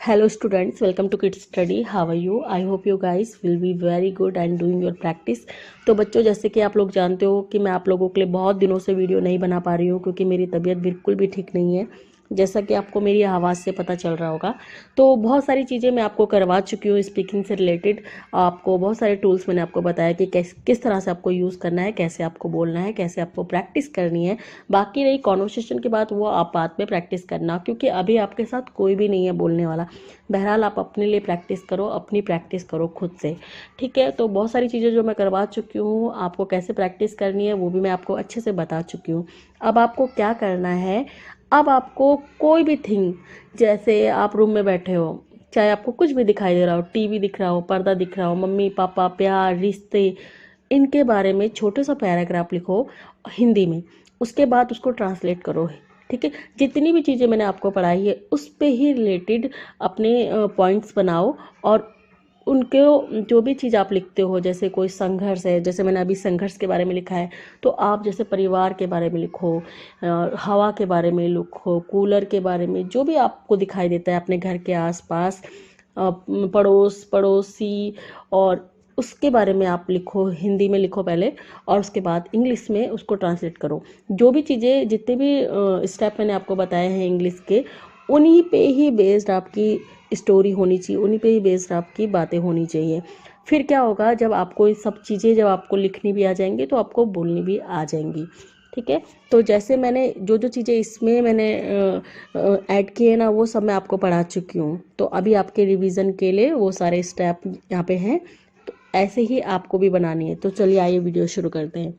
Hello students, welcome to Kids Study. How are you? I hope you guys will be very good and doing your practice. तो बच्चों, जैसे कि आप लोग जानते हो कि मैं आप लोगों के लिए बहुत दिनों से वीडियो नहीं बना पा रही हूँ क्योंकि मेरी तबीयत बिल्कुल भी ठीक नहीं है, जैसा कि आपको मेरी आवाज़ से पता चल रहा होगा। तो बहुत सारी चीज़ें मैं आपको करवा चुकी हूँ स्पीकिंग से रिलेटेड। आपको बहुत सारे टूल्स मैंने आपको बताया कि किस तरह से आपको यूज़ करना है, कैसे आपको बोलना है, कैसे आपको प्रैक्टिस करनी है। बाकी रही कॉन्वर्सेशन की बात, वो आप बाद में प्रैक्टिस करना, क्योंकि अभी आपके साथ कोई भी नहीं है बोलने वाला। बहरहाल आप अपने लिए प्रैक्टिस करो, अपनी प्रैक्टिस करो खुद से, ठीक है। तो बहुत सारी चीज़ें जो मैं करवा चुकी हूँ, आपको कैसे प्रैक्टिस करनी है वो भी मैं आपको अच्छे से बता चुकी हूँ। अब आपको क्या करना है, अब आपको कोई भी थिंग, जैसे आप रूम में बैठे हो, चाहे आपको कुछ भी दिखाई दे रहा हो, टीवी दिख रहा हो, पर्दा दिख रहा हो, मम्मी पापा, प्यार, रिश्ते, इनके बारे में छोटे सा पैराग्राफ लिखो हिंदी में। उसके बाद उसको ट्रांसलेट करो, ठीक है। जितनी भी चीज़ें मैंने आपको पढ़ाई है उस पे ही रिलेटेड अपने पॉइंट्स बनाओ, और उनके जो भी चीज़ आप लिखते हो, जैसे कोई संघर्ष है, जैसे मैंने अभी संघर्ष के बारे में लिखा है, तो आप जैसे परिवार के बारे में लिखो, हवा के बारे में लिखो, कूलर के बारे में, जो भी आपको दिखाई देता है अपने घर के आसपास, पड़ोस पड़ोसी, और उसके बारे में आप लिखो, हिंदी में लिखो पहले, और उसके बाद इंग्लिश में उसको ट्रांसलेट करो। जो भी चीज़ें, जितने भी स्टेप मैंने आपको बताए हैं इंग्लिश के, उन्हीं पे ही बेस्ड आपकी स्टोरी होनी चाहिए, उन्हीं पे ही बेस्ड आपकी बातें होनी चाहिए। फिर क्या होगा, जब आपको ये सब चीज़ें जब आपको लिखनी भी आ जाएंगी तो आपको बोलनी भी आ जाएंगी, ठीक है। तो जैसे मैंने जो जो चीज़ें इसमें मैंने ऐड किए ना, वो सब मैं आपको पढ़ा चुकी हूँ। तो अभी आपके रिवीजन के लिए वो सारे स्टेप यहाँ पे हैं, तो ऐसे ही आपको भी बनानी है। तो चलिए आइए वीडियो शुरू करते हैं।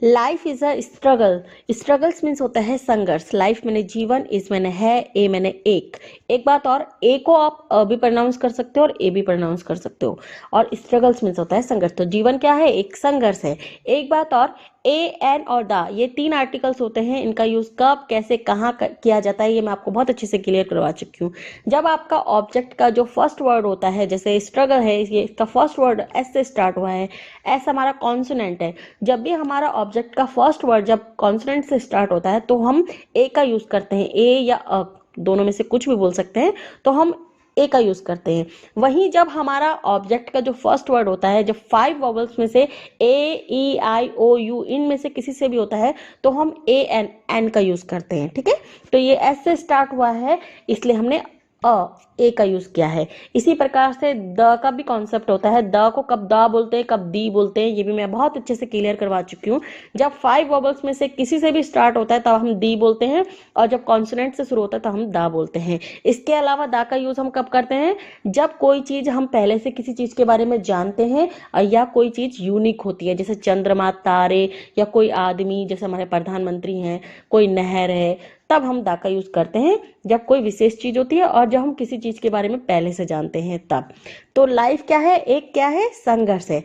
Life is a struggle. Struggles means होता है संघर्ष। लाइफ मैंने जीवन, इस मैंने है, ए मैंने एक बात और, ए को आप भी प्रोनाउंस कर सकते हो और ए भी प्रोनाउंस कर सकते हो। और स्ट्रगल्स मीन्स होता है संघर्ष। तो जीवन क्या है, एक संघर्ष है। एक बात और, ए, एन और द, ये 3 आर्टिकल्स होते हैं। इनका यूज कब, कैसे, कहाँ किया जाता है, ये मैं आपको बहुत अच्छे से क्लियर करवा चुकी हूँ। जब आपका ऑब्जेक्ट का जो फर्स्ट वर्ड होता है, जैसे स्ट्रगल है, ये इसका फर्स्ट वर्ड एस से स्टार्ट हुआ है, एस हमारा कॉन्सोनेंट है। जब भी हमारा ऑब्जेक्ट का फर्स्ट वर्ड जब कॉन्सोनेंट से स्टार्ट होता है तो हम ए का यूज करते हैं, ए या अ, दोनों में से कुछ भी बोल सकते हैं, तो हम ए का यूज करते हैं। वहीं जब हमारा ऑब्जेक्ट का जो फर्स्ट वर्ड होता है, जब 5 वॉवल्स में से ए, ई, आई, ओ, यू, इनमें से किसी से भी होता है, तो हम ए एन, एन का यूज करते हैं, ठीक है। तो ये एस से स्टार्ट हुआ है, इसलिए हमने ए का यूज किया है। इसी प्रकार से द का भी कॉन्सेप्ट होता है। द को कब दा बोलते हैं, कब दी बोलते हैं, ये भी मैं बहुत अच्छे से क्लियर करवा चुकी हूँ। जब 5 वॉवल्स में से किसी से भी स्टार्ट होता है तब हम दी बोलते हैं, और जब कॉन्सोनेंट से शुरू होता है तो हम दा बोलते हैं। इसके अलावा दा का यूज हम कब करते हैं, जब कोई चीज हम पहले से किसी चीज के बारे में जानते हैं, या कोई चीज यूनिक होती है, जैसे चंद्रमा, तारे, या कोई आदमी, जैसे हमारे प्रधानमंत्री हैं, कोई नहर है, तब हम दा का यूज करते हैं। जब कोई विशेष चीज होती है और जब हम किसी चीज के बारे में पहले से जानते हैं तब। तो लाइफ क्या है, एक क्या है, संघर्ष है।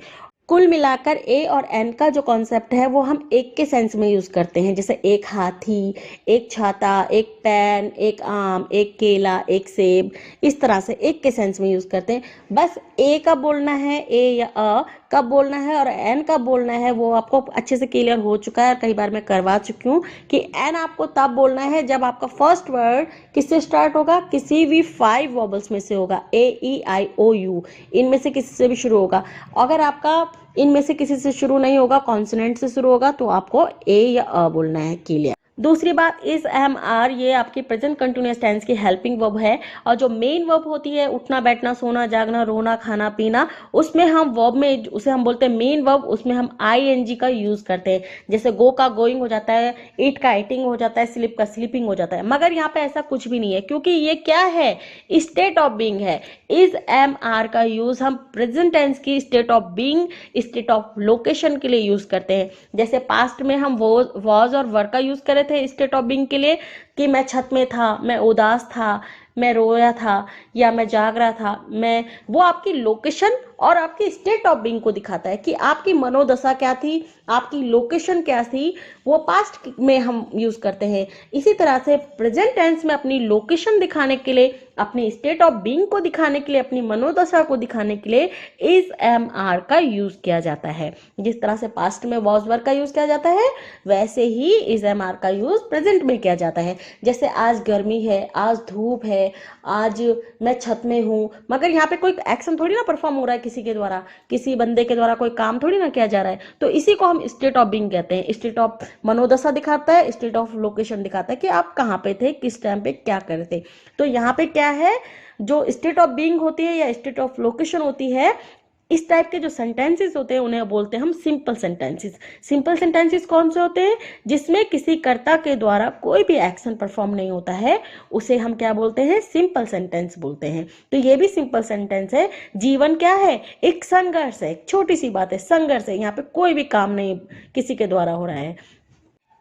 कुल मिलाकर ए और एन का जो कॉन्सेप्ट है वो हम एक के सेंस में यूज करते हैं, जैसे एक हाथी, एक छाता, एक पेन, एक आम, एक केला, एक सेब, इस तरह से एक के सेंस में यूज करते हैं। बस ए कब बोलना है, ए या अ कब बोलना है, और एन कब बोलना है, वो आपको अच्छे से क्लियर हो चुका है, और कई बार मैं करवा चुकी हूँ कि एन आपको तब बोलना है जब आपका फर्स्ट वर्ड किससे स्टार्ट होगा, किसी भी 5 वॉबल्स में से होगा, ए, ई, आई, ओ, यू, इनमें से किसी से भी शुरू होगा। अगर आपका इनमें से किसी से शुरू नहीं होगा, कॉन्सोनेंट से शुरू होगा, तो आपको ए या अ बोलना है, क्लियर। दूसरी बात, इस एम आर, ये आपकी प्रेजेंट कंटिन्यूअस टेंस की हेल्पिंग वर्ब है, और जो मेन वर्ब होती है, उठना, बैठना, सोना, जागना, रोना, खाना, पीना, उसमें हम वर्ब में, उसे हम बोलते हैं मेन वर्ब, उसमें हम आई एन जी का यूज करते हैं। जैसे गो का गोइंग हो जाता है, ईट का ईटिंग हो जाता है, स्लीप का स्लीपिंग हो जाता है। मगर यहाँ पे ऐसा कुछ भी नहीं है, क्योंकि ये क्या है, स्टेट ऑफ बीइंग है। इस एम आर का यूज हम प्रेजेंट टेंस की state of being, state of location के लिए यूज करते हैं। जैसे पास्ट में हम वॉज और वर का यूज करें थे स्टेट ऑफ बीइंग के लिए, कि मैं छत में था, मैं उदास था, मैं रोया था, या मैं जाग रहा था, मैं, वो आपकी लोकेशन और आपकी स्टेट ऑफ बीइंग को दिखाता है कि आपकी मनोदशा क्या थी, आपकी लोकेशन क्या थी, वो पास्ट में हम यूज करते हैं। इसी तरह से प्रेजेंट टेंस में अपनी लोकेशन दिखाने के लिए, अपनी स्टेट ऑफ बीइंग को दिखाने के लिए, अपनी मनोदशा को दिखाने के लिए इज एम आर का यूज किया जाता है। जिस तरह से पास्ट में वॉज वर्ब का यूज किया जाता है, वैसे ही इज एम आर का यूज प्रेजेंट में किया जाता है। जैसे आज गर्मी है, आज धूप है, आज मैं छत में हूँ, मगर यहाँ पे कोई एक्शन थोड़ी ना परफॉर्म हो रहा है किसी के द्वारा, किसी बंदे के द्वारा कोई काम थोड़ी ना किया जा रहा है। तो इसी को हम स्टेट ऑफ बीइंग कहते हैं। स्टेट ऑफ मनोदशा दिखाता है, स्टेट ऑफ लोकेशन दिखाता है कि आप कहाँ पे थे, किस टाइम पे क्या कर रहे थे। तो यहाँ पे क्या है, जो स्टेट ऑफ बीइंग होती है या स्टेट ऑफ लोकेशन होती है, इस टाइप के जो सेंटेंसेस होते हैं उन्हें बोलते हैं हम सिंपल सेंटेंसेस। सिंपल सेंटेंसेस कौन से होते हैं? जिसमें किसी कर्ता के द्वारा कोई भी एक्शन परफॉर्म नहीं होता है, उसे हम क्या बोलते हैं? सिंपल सेंटेंस बोलते हैं। तो ये भी सिंपल सेंटेंस है। जीवन क्या है? एक संघर्ष है, एक छोटी सी बात है, संघर्ष है। यहाँ पे कोई भी काम नहीं किसी के द्वारा हो रहा है।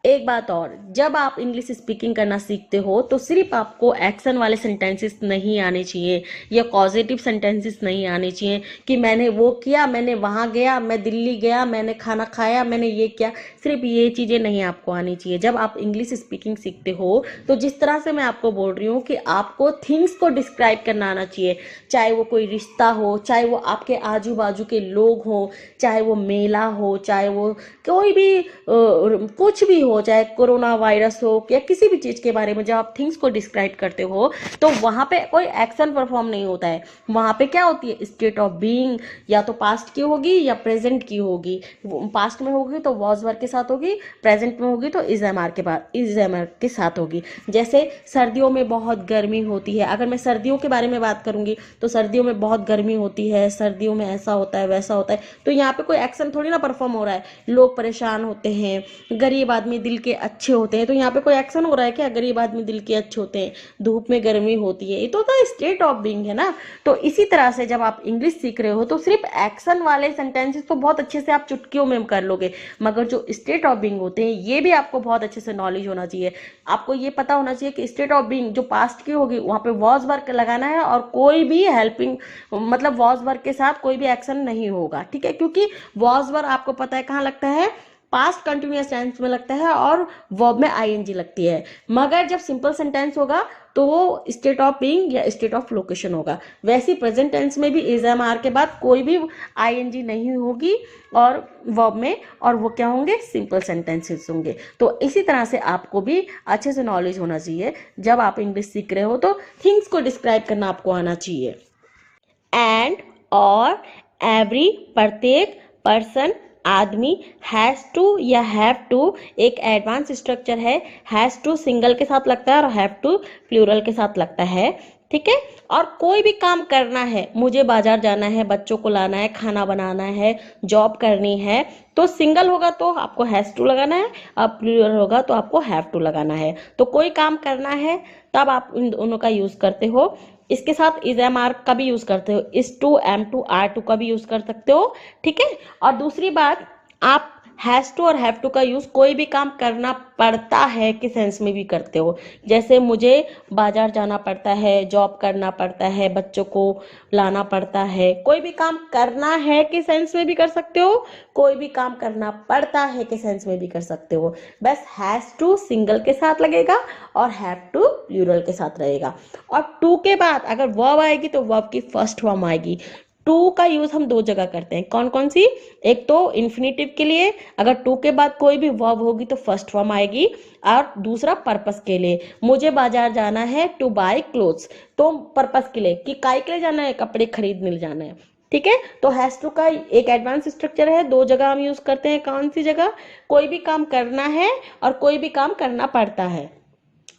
एक बात और, जब आप इंग्लिश स्पीकिंग करना सीखते हो तो सिर्फ आपको एक्शन वाले सेंटेंसेस नहीं आने चाहिए या पॉजिटिव सेंटेंसेस नहीं आने चाहिए कि मैंने वो किया, मैंने वहाँ गया, मैं दिल्ली गया, मैंने खाना खाया, मैंने ये किया। सिर्फ ये चीज़ें नहीं आपको आनी चाहिए। जब आप इंग्लिश स्पीकिंग सीखते हो तो जिस तरह से मैं आपको बोल रही हूँ कि आपको थिंग्स को डिस्क्राइब करना आना चाहिए, चाहे वो कोई रिश्ता हो, चाहे वो आपके आजू बाजू के लोग हों, चाहे वो मेला हो, चाहे वो कोई भी कुछ भी हो, चाहे कोरोना वायरस हो या किसी भी चीज के बारे में जब आप थिंग्स को डिस्क्राइब करते हो तो वहां पे कोई एक्शन परफॉर्म नहीं होता है। वहां पे क्या होती है? स्टेट ऑफ बीइंग या तो पास्ट की होगी या प्रेजेंट की होगी। पास्ट में होगी तो वॉज वर्ब के साथ होगी, प्रेजेंट में होगी तो इज एम आर के साथ होगी। जैसे सर्दियों में बहुत गर्मी होती है, अगर मैं सर्दियों के बारे में बात करूंगी तो सर्दियों में बहुत गर्मी होती है, सर्दियों में ऐसा होता है, वैसा होता है। तो यहाँ पे कोई एक्शन थोड़ी ना परफॉर्म हो रहा है। लोग परेशान होते हैं, गरीब आदमी दिल के अच्छे होते हैं, तो यहाँ पे कोई एक्शन हो रहा है क्या? गरीब आदमी दिल के अच्छे होते हैं, धूप में गर्मी होती है, ये तो स्टेट ऑफ बीइंग है ना। तो इसी तरह से जब आप इंग्लिश सीख रहे हो तो सिर्फ एक्शन वाले सेंटेंसेस तो बहुत अच्छे से आप चुटकियों में कर लोगे, मगर जो स्टेट ऑफ बीइंग होते हैं ये भी आपको बहुत अच्छे से नॉलेज होना चाहिए। आपको ये पता होना चाहिए कि स्टेट ऑफ बीइंग जो पास्ट की होगी वहां पे वॉज वर्ब लगाना है और कोई भी हेल्पिंग मतलब वॉज वर्ब के साथ कोई भी एक्शन नहीं होगा, ठीक है? क्योंकि वॉज वर्ब आपको पता है कहाँ लगता है? पास्ट कंटिन्यूअस टेंस में लगता है और वर्ब में आईएनजी लगती है। मगर जब सिंपल सेंटेंस होगा तो वो स्टेट ऑफ बीइंग या स्टेट ऑफ लोकेशन होगा। वैसे प्रेजेंट टेंस में भी इज एम आर के बाद कोई भी आईएनजी नहीं होगी और वर्ब में, और वो क्या होंगे? सिंपल सेंटेंसेस होंगे। तो इसी तरह से आपको भी अच्छे से नॉलेज होना चाहिए। जब आप इंग्लिश सीख रहे हो तो थिंग्स को डिस्क्राइब करना आपको आना चाहिए। एंड और एवरी, प्रत्येक, पर्सन, आदमी, हैज टू या हैव टू एक एडवांस स्ट्रक्चर है। हैज टू सिंगल के साथ लगता है और हैव टू प्लूरल के साथ लगता है, ठीक है? और कोई भी काम करना है, मुझे बाजार जाना है, बच्चों को लाना है, खाना बनाना है, जॉब करनी है, तो सिंगल होगा तो आपको हैज टू लगाना है, और प्लूरल होगा तो आपको हैव टू लगाना है। तो कोई काम करना है तब आप इन दोनों का यूज करते हो। इसके साथ इज एम आर का भी यूज करते हो, is to, am to, are to का भी यूज कर सकते हो, ठीक है? और दूसरी बात, आप हैज टू और हैव टू का यूज कोई भी काम करना पड़ता है के सेंस में भी करते हो। जैसे मुझे बाजार जाना पड़ता है, जॉब करना पड़ता है, बच्चों को लाना पड़ता है, कोई भी काम करना है के सेंस में भी कर सकते हो, कोई भी काम करना पड़ता है के सेंस में भी कर सकते हो। बस हैज टू सिंगल के साथ लगेगा और हैव टू प्लूरल के साथ रहेगा। और टू के बाद अगर वर्ब आएगी तो वर्ब की फर्स्ट फॉर्म आएगी। टू का यूज हम दो जगह करते हैं, कौन कौन सी? एक तो इन्फिनेटिव के लिए, अगर टू के बाद कोई भी वर्ब होगी तो फर्स्ट फॉर्म आएगी, और दूसरा पर्पस के लिए, मुझे बाजार जाना है, टू बाय क्लोथ्स, तो पर्पस के लिए कि काय के लिए जाना है? कपड़े खरीदने जाना है, ठीक है? तो हैज टू का एक एडवांस स्ट्रक्चर है, दो जगह हम यूज करते हैं। कौन सी जगह? कोई भी काम करना है और कोई भी काम करना पड़ता है,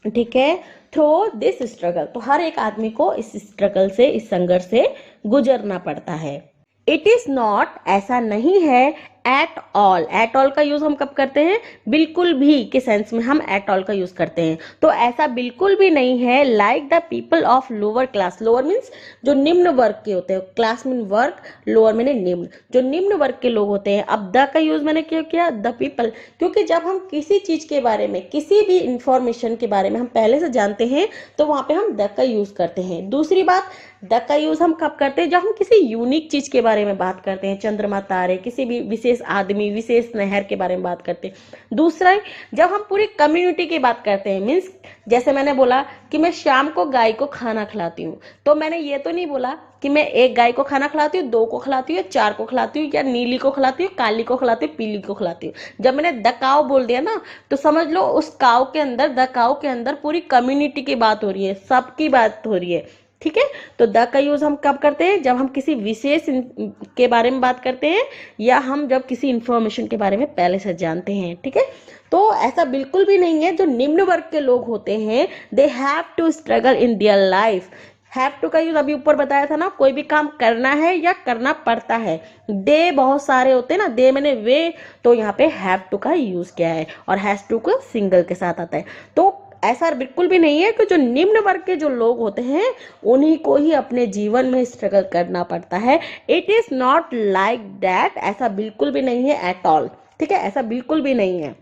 ठीक है? थ्रू दिस स्ट्रगल, तो हर एक आदमी को इस स्ट्रगल से, इस संघर्ष से गुजरना पड़ता है। इट इज नॉट, ऐसा नहीं है, एट ऑल का यूज हम कब करते हैं? बिल्कुल भी के सेंस में हम एट ऑल का यूज करते हैं। तो ऐसा बिल्कुल भी नहीं है like the people of lower class. Lower means जो निम्न वर्ग के होते हैं, क्लास मीन वर्ग, लोअर मैंने निम्न, जो निम्न वर्ग के लोग होते हैं। अब द का यूज मैंने क्यों किया? द पीपल, क्योंकि जब हम किसी चीज के बारे में, किसी भी इंफॉर्मेशन के बारे में हम पहले से जानते हैं तो वहां पे हम द का यूज करते हैं। दूसरी बात, द का यूज हम कब करते हैं? जब हम किसी यूनिक चीज के बारे में बात करते हैं, चंद्रमा, तारे, किसी भी विशेष आदमी, विशेष नहर के बारे में बात करते हैं। दूसरा, जब हम पूरी कम्युनिटी की बात करते हैं, मीन्स जैसे मैंने बोला कि मैं शाम को गाय को खाना खिलाती हूँ, तो मैंने ये तो नहीं बोला कि मैं एक गाय को खाना खिलाती हूँ, दो को खिलाती हूँ, चार को खिलाती हूँ, या नीली को खिलाती हूँ, काली को खिलाती हूँ, पीली को खिलाती हूँ। जब मैंने द काव बोल दिया ना, तो समझ लो उस काव के अंदर, द काव के अंदर पूरी कम्युनिटी की बात हो रही है, सबकी बात हो रही है। ठीक है, तो द का यूज हम कब करते हैं? जब हम किसी विशेष के बारे में बात करते हैं, या हम जब किसी इंफॉर्मेशन के बारे में पहले से जानते हैं। ठीक है, तो ऐसा बिल्कुल भी नहीं है। जो निम्न वर्ग के लोग होते हैं, they have to struggle in their life. Have to का यूज अभी ऊपर बताया था ना, कोई भी काम करना है या करना पड़ता है। दे बहुत सारे होते हैं ना, दे मैंने वे, तो यहाँ पे हैव टू का यूज किया है, और हैज टू को सिंगल के साथ आता है। तो ऐसा बिल्कुल भी नहीं है कि जो निम्न वर्ग के जो लोग होते हैं उन्हीं को ही अपने जीवन में स्ट्रगल करना पड़ता है। It is not like that, ऐसा बिल्कुल भी नहीं है एट ऑल। ठीक है, ऐसा बिल्कुल भी नहीं है।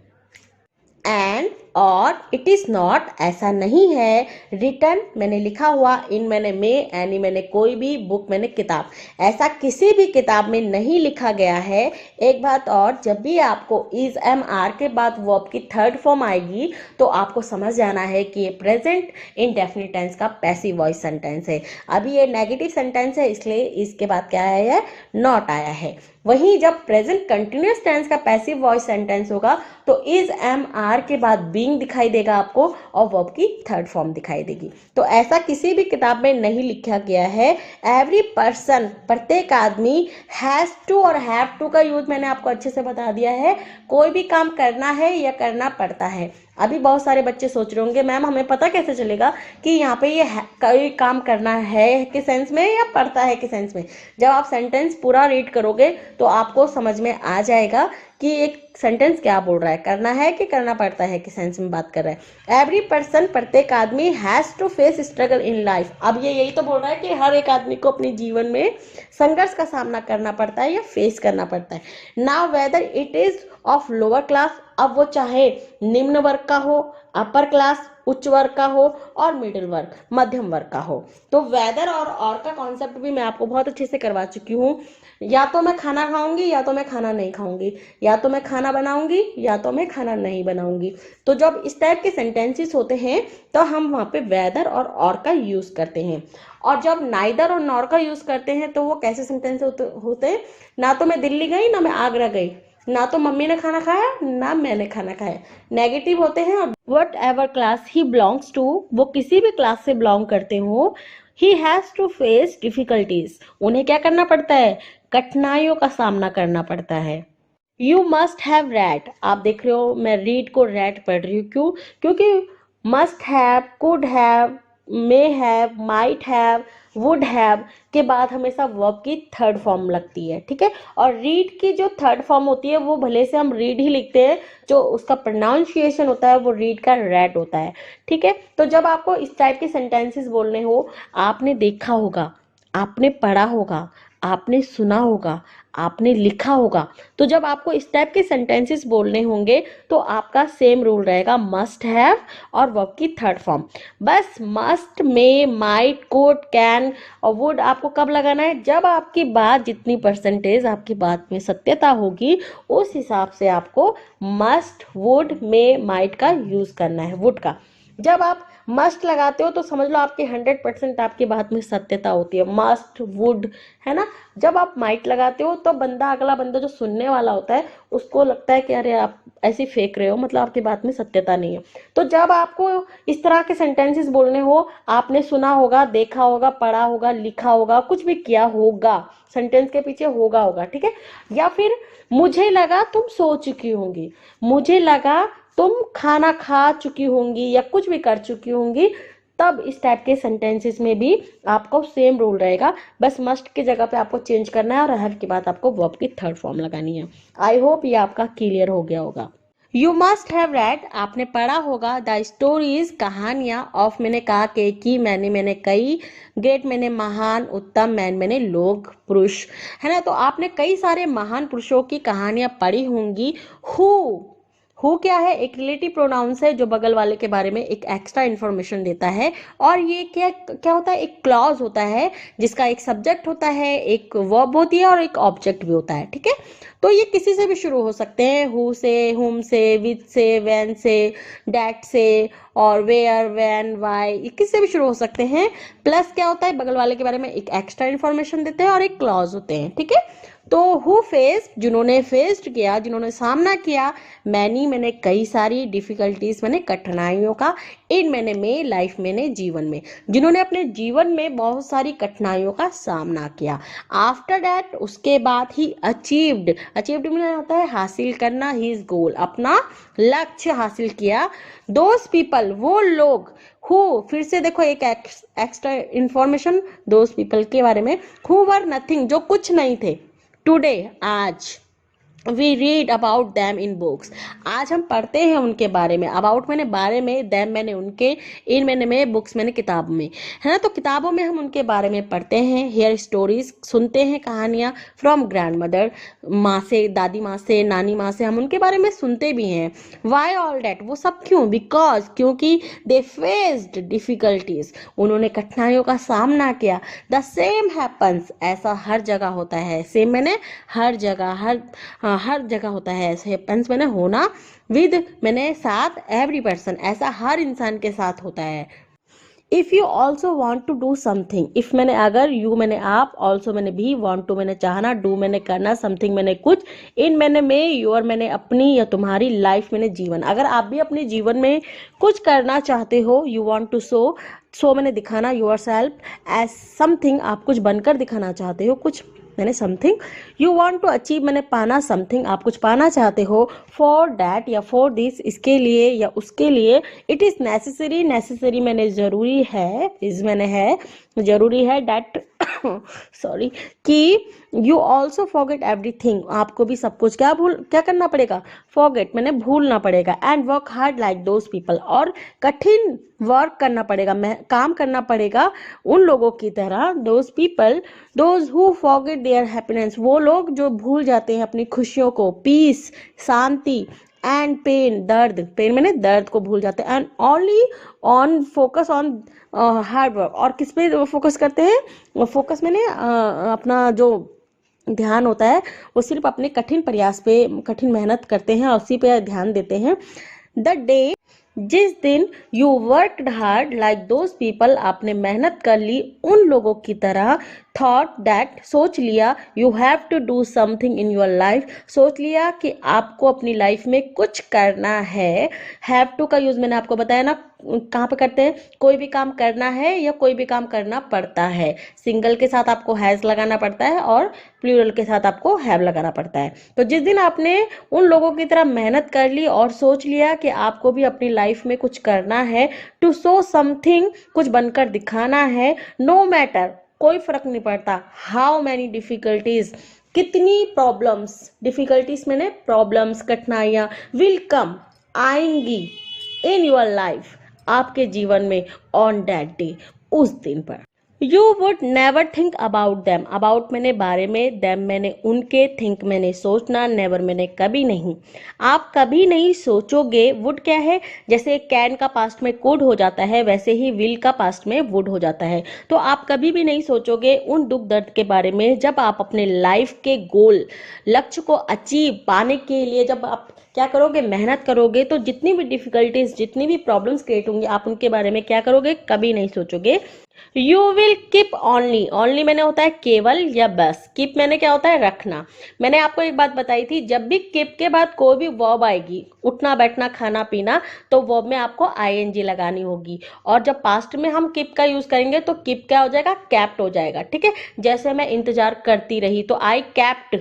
एंड, और, इट इज नॉट, ऐसा नहीं है। रिटर्न मैंने लिखा हुआ, इन मैंने में, एनी मैंने कोई भी, बुक मैंने किताब, ऐसा किसी भी किताब में नहीं लिखा गया है। एक बात और, जब भी आपको इज एम आर के बाद वर्ब की थर्ड फॉर्म आएगी तो आपको समझ जाना है कि ये प्रेजेंट इंडेफिनिट टेंस का पैसिव वॉइस सेंटेंस है। अभी ये नेगेटिव सेंटेंस है, इसलिए इसके बाद क्या आया है? नॉट आया है। वहीं जब प्रेजेंट कंटिन्यूअस टेंस का पैसिव वॉइस सेंटेंस होगा तो इज एम आर के बाद बीइंग दिखाई देगा आपको, और वर्ब की थर्ड फॉर्म दिखाई देगी। तो ऐसा किसी भी किताब में नहीं लिखा गया है। एवरी पर्सन, प्रत्येक आदमी, हैज टू और हैव टू का यूज मैंने आपको अच्छे से बता दिया है। कोई भी काम करना है या करना पड़ता है। अभी बहुत सारे बच्चे सोच रहे होंगे मैम हमें पता कैसे चलेगा कि यहाँ पे ये कोई काम करना है के सेंस में या पड़ता है के सेंस में? जब आप सेंटेंस पूरा रीड करोगे तो आपको समझ में आ जाएगा कि एक सेंटेंस क्या बोल रहा है, करना है कि करना पड़ता है के सेंस में बात कर रहा है। एवरी पर्सन, प्रत्येक आदमी, has to face struggle in life. अब ये यही तो बोल रहा है कि हर एक आदमी को अपने जीवन में संघर्ष का सामना करना पड़ता है या फेस करना पड़ता है। Now whether it is of lower class, अब वो चाहे निम्न वर्ग का हो, अपर क्लास उच्च वर्ग का हो, और मिडिल वर्ग मध्यम वर्ग का हो। तो वेदर और का कॉन्सेप्ट भी मैं आपको बहुत अच्छे से करवा चुकी हूँ। या तो मैं खाना खाऊंगी या तो मैं खाना नहीं खाऊंगी, या तो मैं खाना बनाऊंगी या तो मैं खाना नहीं बनाऊंगी। तो जब इस टाइप के सेंटेंसेस होते हैं तो हम वहाँ पे वेदर और का यूज करते हैं। और जब नाइदर और नॉर का यूज करते हैं तो वो कैसे सेंटेंस होते हैं? ना तो मैं दिल्ली गई ना मैं आगरा गई, ना तो मम्मी ने खाना खाया ना मैंने खाना खाया, नेगेटिव होते हैं। और whatever class he belongs to, वो किसी भी क्लास से बिलोंग करते हो, he has to face difficulties, उन्हें क्या करना पड़ता है? कठिनाइयों का सामना करना पड़ता है। यू मस्ट हैव रेड, आप देख रहे हो मैं रीड को रेड पढ़ रही हूँ, क्यों? क्योंकि must have, could have, may have, might have, would have के बाद हमेशा वर्ब की थर्ड फॉर्म लगती है। ठीक है, और रीड की जो थर्ड फॉर्म होती है वो भले से हम रीड ही लिखते हैं, जो उसका प्रोनाउंसिएशन होता है वो रीड का रेड होता है। ठीक है, तो जब आपको इस टाइप के सेंटेंसेस बोलने हो, आपने देखा होगा, आपने पढ़ा होगा, आपने सुना होगा, आपने लिखा होगा, तो जब आपको इस टाइप के सेंटेंसेस बोलने होंगे तो आपका सेम रूल रहेगा, मस्ट हैव और वर्ब की थर्ड फॉर्म। बस must, may, might, could, can और वुड आपको कब लगाना है? जब आपकी बात जितनी परसेंटेज आपकी बात में सत्यता होगी उस हिसाब से आपको मस्ट, वुड, मे, माइट का यूज करना है, वुड का। जब आप मस्ट लगाते हो तो समझ लो आपकी 100% आपकी बात में सत्यता होती है, मस्ट, वुड, है ना। जब आप माइट लगाते हो तो अगला बंदा जो सुनने वाला होता है उसको लगता है कि अरे आप ऐसे फेंक रहे हो, मतलब आपकी बात में सत्यता नहीं है। तो जब आपको इस तरह के सेंटेंसेस बोलने हो, आपने सुना होगा, देखा होगा, पढ़ा होगा, लिखा होगा, कुछ भी किया होगा, सेंटेंस के पीछे होगा। ठीक है, या फिर मुझे लगा तुम सो चुकी होंगी, मुझे लगा तुम खाना खा चुकी होंगी या कुछ भी कर चुकी होंगी, तब इस टाइप के सेंटेंसेस में भी आपको सेम रूल रहेगा, बस मस्ट की जगह पे आपको चेंज करना है और हैव के बाद आपको वर्ब की थर्ड फॉर्म लगानी है। आई होप ये आपका क्लियर हो गया होगा। यू मस्ट हैव रेड, आपने पढ़ा होगा द स्टोरीज, कहानियां ऑफ, मैंने कहा के, की, मैंने कई, ग्रेट मैंने महान, उत्तम, मैंने लोग, पुरुष, है ना। तो आपने कई सारे महान पुरुषों की कहानियां पढ़ी होंगी। हु क्या है, एक रिलेटिव प्रोनाउंस है जो बगल वाले के बारे में एक एक्स्ट्रा इन्फॉर्मेशन देता है। और ये क्या क्या होता है, एक क्लॉज होता है जिसका एक सब्जेक्ट होता है, एक वर्ब होती है और एक ऑब्जेक्ट भी होता है, ठीक है। तो ये किसी से भी शुरू हो सकते हैं, हु से, हुम से, विद से, व्हेन से, डैट से, और वेयर, व्हेन, व्हाई, किसी से भी शुरू हो सकते हैं। प्लस क्या होता है, बगल वाले के बारे में एक एक्स्ट्रा इन्फॉर्मेशन देते हैं और एक क्लॉज होते हैं, ठीक है। तो हु फेस, जिन्होंने फेस्ड किया, जिन्होंने सामना किया, मैनी मैंने कई सारी, डिफिकल्टीज मैंने कठिनाइयों का, इन मैंने में, लाइफ मैंने जीवन में, जिन्होंने अपने जीवन में बहुत सारी कठिनाइयों का सामना किया। आफ्टर दैट, उसके बाद ही अचीव्ड में होता है हासिल करना, हिज गोल, अपना लक्ष्य हासिल किया। दोज पीपल, वो लोग, हु, फिर से देखो एक एक्स्ट्रा इंफॉर्मेशन दोज पीपल के बारे में, हु वर नथिंग, जो कुछ नहीं थे, टुडे, आज, we read about them in books, आज हम पढ़ते हैं उनके बारे में, अबाउट मैंने बारे में, दैम मैंने उनके, इन मैंने में, बुक्स मैंने किताब में, है ना। तो किताबों में हम उनके बारे में पढ़ते हैं, हेयर स्टोरीज, सुनते हैं कहानियाँ, फ्रॉम ग्रैंड मदर, माँ से, दादी माँ से, नानी माँ से हम उनके बारे में सुनते भी हैं। वाई ऑल डैट, वो सब क्यों, बिकॉज, क्योंकि, दे फेस्ड डिफिकल्टीज, उन्होंने कठिनाइयों का सामना किया। द सेम हैपन्स, ऐसा हर जगह होता है, सेम मैंने हर जगह, हर जगह होता है, ऐसे हैपेंस मैंने होना, विद मैंने साथ, एवरी पर्सन, ऐसा हर इंसान के साथ होता है। If you also want to do something, if मैंने अगर, यू मैंने आप, ऑल्सो मैंने भी, वॉन्ट टू मैंने चाहना, डू मैंने करना, समथिंग मैंने कुछ, इन मैंने में, योर मैंने अपनी या तुम्हारी, लाइफ मैंने जीवन, अगर आप भी अपने जीवन में कुछ करना चाहते हो, यू वॉन्ट टू सो मैंने दिखाना, योर सेल्फ एज समथिंग, आप कुछ बनकर दिखाना चाहते हो, कुछ मैंने something, you want to achieve मैंने पाना, समथिंग आप कुछ पाना चाहते हो, फॉर डैट या फॉर दिस इसके लिए या उसके लिए, इट इज़ नेसेसरी, नेसेसरी मैंने ज़रूरी है, इज मैंने है ज़रूरी है, डैट सॉरी, कि यू ऑल्सो फॉरगेट एवरीथिंग, आपको भी सब कुछ क्या करना पड़ेगा, फॉरगेट मैंने भूलना पड़ेगा, and work hard like those people, और कठिन वर्क करना पड़ेगा, काम करना पड़ेगा उन लोगों की तरह, those people, those who forget their happiness, वो लोग जो भूल जाते हैं अपनी खुशियों को, पीस शांति, एंड पेन दर्द, पेन मैंने दर्द को भूल जाते हैं, and only on focus on hard work, और किस पे फोकस करते हैं, फोकस मैंने अपना जो ध्यान होता है वो सिर्फ अपने कठिन प्रयास पे, कठिन मेहनत करते हैं और उसी पे ध्यान देते हैं। द डे, जिस दिन, you worked hard like those people, आपने मेहनत कर ली उन लोगों की तरह, थॉट दैट, सोच लिया, you have to do something in your life, सोच लिया कि आपको अपनी लाइफ में कुछ करना है। हैव टू का यूज मैंने आपको बताया ना कहाँ पे करते हैं, कोई भी काम करना है या कोई भी काम करना पड़ता है, सिंगल के साथ आपको हैज लगाना पड़ता है और प्लूरल के साथ आपको हैव लगाना पड़ता है। तो जिस दिन आपने उन लोगों की तरह मेहनत कर ली और सोच लिया कि आपको भी अपनी लाइफ में कुछ करना है, टू शो समथिंग, कुछ बनकर दिखाना है, नो मैटर, कोई फर्क नहीं पड़ता, हाउ मैनी डिफिकल्टीज, कितनी प्रॉब्लम्स, डिफिकल्टीज मैंने प्रॉब्लम्स, कठिनाइयाँ, विल कम, आएंगी, इन योर लाइफ, आपके जीवन में, ऑन दैट डे, उस दिन पर। You would never think about them, about मैंने बारे में, दैम मैंने उनके, थिंक मैंने सोचना, नेवर मैंने कभी नहीं, आप कभी नहीं सोचोगे। वुड क्या है, जैसे कैन का पास्ट में कुड हो जाता है वैसे ही विल का पास्ट में वुड हो जाता है। तो आप कभी भी नहीं सोचोगे उन दुख दर्द के बारे में जब आप अपने लाइफ के गोल, लक्ष्य को अचीव पाने के लिए जब आप क्या करोगे, मेहनत करोगे, तो जितनी भी डिफिकल्टीज, जितनी भी प्रॉब्लम्स क्रिएट होंगी, आप उनके बारे में क्या करोगे, कभी नहीं सोचोगे। You will keep only, only मैंने होता है केवल या बस, कीप मैंने क्या होता है, रखना। मैंने आपको एक बात बताई थी, जब भी कीप के बाद कोई भी वर्ब आएगी, उठना बैठना खाना पीना, तो वर्ब में आपको आईएनजी लगानी होगी, और जब पास्ट में हम कीप का यूज करेंगे तो कीप क्या हो जाएगा, कैप्ट हो जाएगा, ठीक है। जैसे मैं इंतजार करती रही, तो आई कैप्ट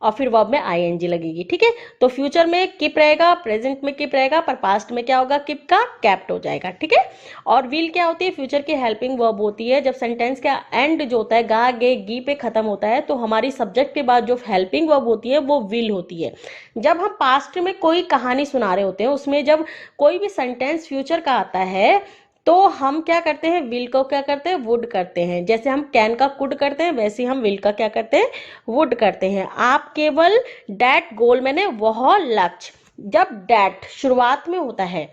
और फिर वर्ब में आईएनजी लगेगी। ठीक है, तो फ्यूचर में कीप रहेगा, प्रेजेंट में कीप रहेगा, पर पास्ट में क्या होगा, कीप का कैप्ट हो जाएगा। ठीक है, और विल क्या होती है, फ्यूचर की हेल्पिंग वर्ब होती है। जब सेंटेंस का एंड जो होता है गा गे गी पे खत्म होता है, तो हमारी सब्जेक्ट के बाद जो हेल्पिंग वर्ब होती है वो विल होती है। जब हम पास्ट में कोई कहानी सुना रहे होते हैं, उसमें जब कोई भी सेंटेंस फ्यूचर का आता है, तो हम क्या करते हैं, विल को क्या करते हैं, वुड करते हैं। जैसे हम कैन का कुड करते हैं, वैसे हम विल का क्या करते हैं, वुड करते हैं। आप केवल डैट गोल, मैंने वह लक्ष्य, जब डैट शुरुआत में होता है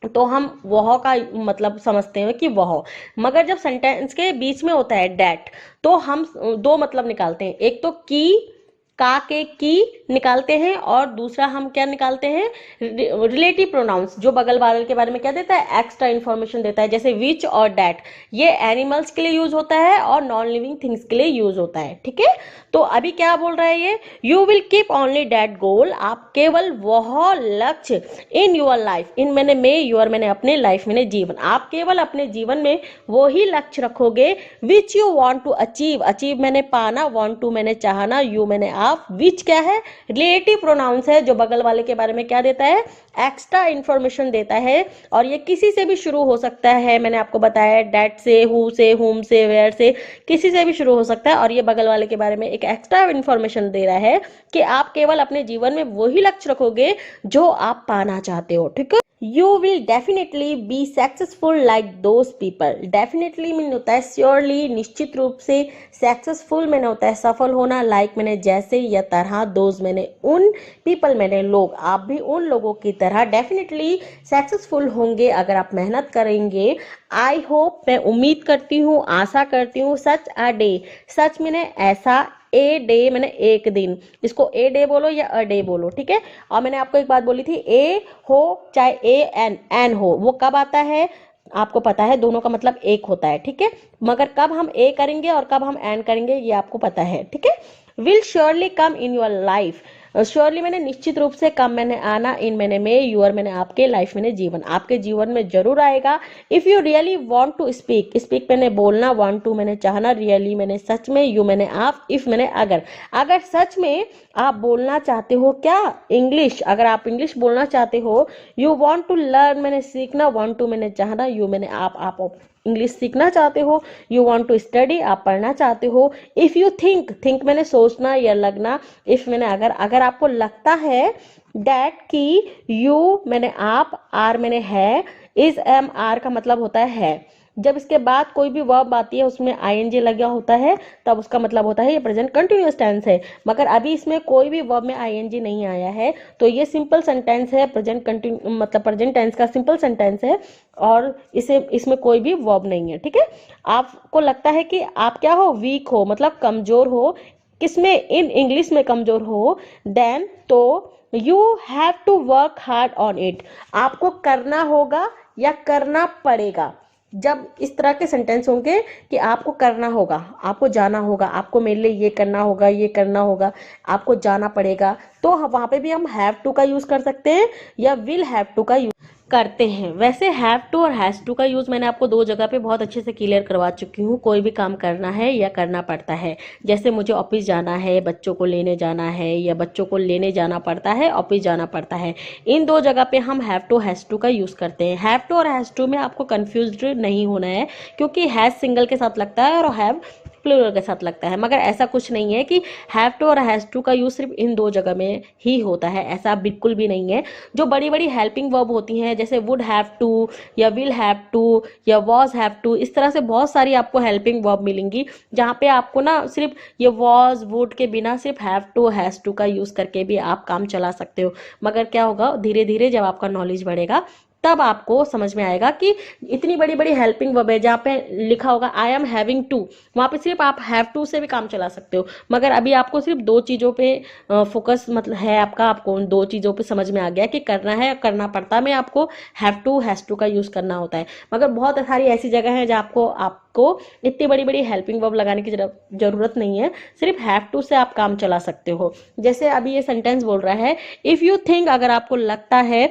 तो हम वह का मतलब समझते हैं कि वह, मगर जब सेंटेंस के बीच में होता है डैट, तो हम दो मतलब निकालते हैं। एक तो की, का के की निकालते हैं, और दूसरा हम क्या निकालते हैं, रिलेटिव प्रोनाउंस, जो बगल वाले के बारे में क्या देता है, एक्स्ट्रा इंफॉर्मेशन देता है। जैसे विच और डैट, ये एनिमल्स के लिए यूज होता है और नॉन लिविंग थिंग्स के लिए यूज होता है। ठीक है, तो अभी क्या बोल रहा है ये, you will keep only that goal, आप केवल वह लक्ष्य, इन योर लाइफ, इन मैंने में, योर मैंने अपने, लाइफ मैंने जीवन, आप केवल अपने जीवन में वो ही लक्ष्य रखोगे which you want to achieve, achieve मैंने पाना, वांट टू मैंने चाहना, यू मैंने आप, विच क्या है, रिलेटिव प्रोनाउंस है, जो बगल वाले के बारे में क्या देता है, एक्स्ट्रा इंफॉर्मेशन देता है। और ये किसी से भी शुरू हो सकता है, मैंने आपको बताया, डैट से, हु से, हुम से, वेयर से, किसी से भी शुरू हो सकता है। और ये बगल वाले के बारे में एक एक्स्ट्रा इंफॉर्मेशन दे रहा है कि आप केवल अपने जीवन में वही लक्ष्य रखोगे जो आप पाना चाहते हो। ठीक है, you will definitely be successful like those people, definitely mean होता है श्योरली, निश्चित रूप से, सक्सेसफुल मैंने होता है सफल होना, लाइक मैंने जैसे, या तरह, दोज मैंने उन, पीपल मैंने लोग, आप भी उन लोगों की तरह डेफिनेटली सक्सेसफुल होंगे अगर आप मेहनत करेंगे। आई होप, मैं उम्मीद करती हूँ, आशा करती हूँ, सच अ डे, सच मैंने ऐसा, ए डे मैंने एक दिन, इसको ए डे बोलो या अ डे बोलो। ठीक है, और मैंने आपको एक बात बोली थी, ए हो चाहे ए एन हो, वो कब आता है आपको पता है, दोनों का मतलब एक होता है। ठीक है, मगर कब हम ए करेंगे और कब हम एन करेंगे ये आपको पता है। ठीक है, will surely come in your life, surely मैंने निश्चित रूप से, कम मैंने आना, इन मैंने में, यूर मैंने आपके, लाइफ मैंने जीवन, आपके जीवन में जरूर आएगा। If you really want to speak, speak मैंने बोलना, वांट टू मैंने चाहना, रियली मैंने सच में, यू मैंने आप, इफ मैंने अगर, अगर सच में आप बोलना चाहते हो क्या, इंग्लिश, अगर आप इंग्लिश बोलना चाहते हो, यू वांट टू लर्न मैंने सीखना, वांट टू मैंने चाहना, यू मैंने आप इंग्लिश सीखना चाहते हो, यू वांट टू स्टडी, आप पढ़ना चाहते हो। इफ यू थिंक, थिंक मैंने सोचना या लगना, इफ मैंने अगर, अगर आपको लगता है, दैट की, यू मैंने आप, आर मैंने है, इज एम आर का मतलब होता है जब इसके बाद कोई भी वर्ब आती है उसमें आईएनजी लगा होता है, तब उसका मतलब होता है ये प्रेजेंट कंटिन्यूअस टेंस है। मगर अभी इसमें कोई भी वर्ब में आईएनजी नहीं आया है, तो ये सिंपल सेंटेंस है, प्रेजेंट कंटिन्यू मतलब प्रेजेंट टेंस का सिंपल सेंटेंस है, और इसे इसमें कोई भी वर्ब नहीं है। ठीक है, आपको लगता है कि आप क्या हो, वीक हो, मतलब कमजोर हो, किसमें, इन इंग्लिश में कमजोर हो, देन तो you have to work hard on it, आपको करना होगा या करना पड़ेगा। जब इस तरह के सेंटेंस होंगे कि आपको करना होगा, आपको जाना होगा, आपको मेरे लिए ये करना होगा, ये करना होगा, आपको जाना पड़ेगा, तो वहां पे भी हम हैव टू का यूज कर सकते हैं या विल हैव टू का यूज करते हैं। वैसे हैव टू और हैज टू का यूज मैंने आपको दो जगह पे बहुत अच्छे से क्लियर करवा चुकी हूँ। कोई भी काम करना है या करना पड़ता है, जैसे मुझे ऑफिस जाना है, बच्चों को लेने जाना है, या बच्चों को लेने जाना पड़ता है, ऑफिस जाना पड़ता है, इन दो जगह पे हम हैव टू हैज टू का यूज करते हैं। हैव टू और हैज टू में आपको कंफ्यूज नहीं होना है, क्योंकि हैज सिंगल के साथ लगता है और हैव प्लूरल के साथ लगता है, मगर ऐसा कुछ नहीं है कि हैव टू और हैज टू का यूज सिर्फ इन दो जगह में ही होता है, ऐसा बिल्कुल भी नहीं है। जो बड़ी बड़ी हेल्पिंग वर्ब होती हैं, जैसे वुड हैव टू या विल हैव टू या वॉज हैव टू, इस तरह से बहुत सारी आपको हेल्पिंग वर्ब मिलेंगी, जहाँ पे आपको ना सिर्फ ये वॉज वुड के बिना सिर्फ हैव टू हैज टू का यूज करके भी आप काम चला सकते हो। मगर क्या होगा, धीरे धीरे जब आपका नॉलेज बढ़ेगा तब आपको समझ में आएगा कि इतनी बड़ी बड़ी हेल्पिंग वर्ब है, जहाँ पे लिखा होगा आई एम हैविंग टू, वहाँ पे सिर्फ आप हैव टू से भी काम चला सकते हो। मगर अभी आपको सिर्फ दो चीज़ों पे फोकस मतलब है आपका, आपको उन दो चीज़ों पे समझ में आ गया कि करना है, करना पड़ता में आपको हैव टू हैज टू का यूज़ करना होता है। मगर बहुत सारी ऐसी जगह है जहाँ आपको इतनी बड़ी बड़ी हेल्पिंग वर्ब लगाने की जरूरत नहीं है, सिर्फ हैव टू से आप काम चला सकते हो। जैसे अभी ये सेंटेंस बोल रहा है, इफ़ यू थिंक, अगर आपको लगता है,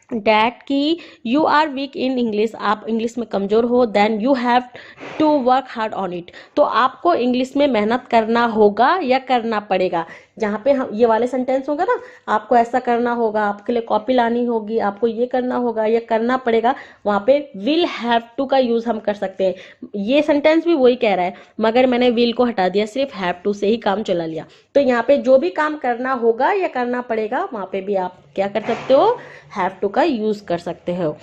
डैट कि you are weak in English, आप इंग्लिश में कमज़ोर हो, then you have to work hard on it, तो आपको इंग्लिश में मेहनत करना होगा या करना पड़ेगा। जहाँ पे हम ये वाले सेंटेंस होगा ना, आपको ऐसा करना होगा, आपके लिए कॉपी लानी होगी, आपको ये करना होगा या करना पड़ेगा, वहाँ पे विल हैव टू का यूज़ हम कर सकते हैं। ये सेंटेंस भी वही कह रहा है, मगर मैंने विल को हटा दिया, सिर्फ हैव टू से ही काम चला लिया। तो यहाँ पे जो भी काम करना होगा या करना पड़ेगा, वहाँ पे भी आप क्या कर सकते हो, हैव टू का यूज कर सकते हो।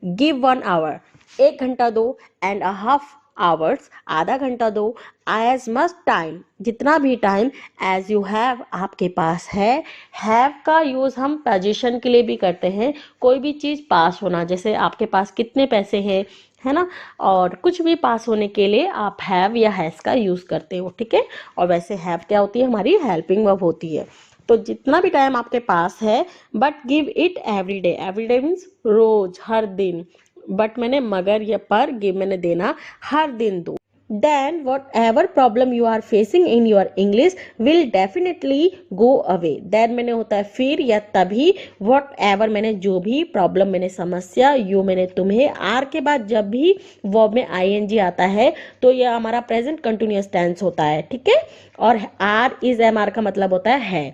गिव 1 आवर, 1 घंटा दो, एंड अ हाफ आवर्स, आधा घंटा दो, एज मच टाइम, जितना भी टाइम, एज यू हैव, आपके पास है। हैव का यूज हम पोजीशन के लिए भी करते हैं, कोई भी चीज पास होना, जैसे आपके पास कितने पैसे हैं, है ना, और कुछ भी पास होने के लिए आप हैव या हैज का यूज करते हो, ठीक है। और वैसे हैव क्या होती है, हमारी हेल्पिंग वर्ब होती है। तो जितना भी टाइम आपके पास है, but give it every day, every day means रोज, हर दिन, बट मैंने मगर या पर, गिव मैंने देना, हर दिन दो। Then whatever problem you are facing in your English will definitely go away, then मैंने होता है फिर या तभी, वॉट एवर मैंने जो भी, प्रॉब्लम मैंने समस्या, यू मैंने तुम्हें, आर के बाद जब भी वर्ब में आईएनजी आता है तो यह हमारा प्रेजेंट कंटिन्यूअस टेंस होता है, ठीक है। और आर इज एम आर का मतलब होता है,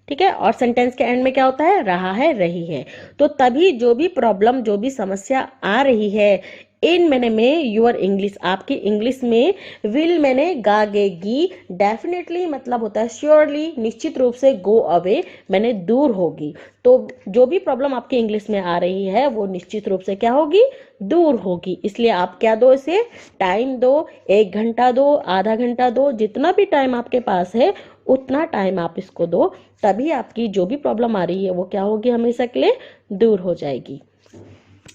ठीक है। और सेंटेंस के एंड में क्या होता है, रहा है, रही है। तो तभी जो भी प्रॉब्लम, जो भी समस्या आ रही है, इन मैंने में, योर इंग्लिश, आपकी इंग्लिश में, विल मैंने गागेगी, डेफिनेटली मतलब होता है श्योरली, निश्चित रूप से, गो अवे मैंने दूर होगी। तो जो भी प्रॉब्लम आपकी इंग्लिश में आ रही है वो निश्चित रूप से क्या होगी, दूर होगी। इसलिए आप क्या दो, इसे टाइम दो, 1 घंटा दो, आधा घंटा दो, जितना भी टाइम आपके पास है उतना टाइम आप इसको दो, तभी आपकी जो भी प्रॉब्लम आ रही है वो क्या होगी, हमेशा के लिए दूर हो जाएगी।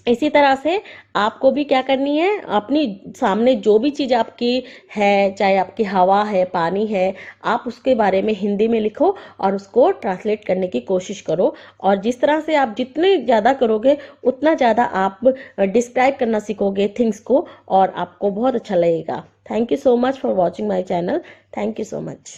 इसी तरह से आपको भी क्या करनी है, अपनी सामने जो भी चीज़ आपकी है, चाहे आपकी हवा है, पानी है, आप उसके बारे में हिंदी में लिखो और उसको ट्रांसलेट करने की कोशिश करो। और जिस तरह से आप जितने ज़्यादा करोगे उतना ज़्यादा आप डिस्क्राइब करना सीखोगे थिंग्स को, और आपको बहुत अच्छा लगेगा। Thank you so much for watching my channel. Thank you so much.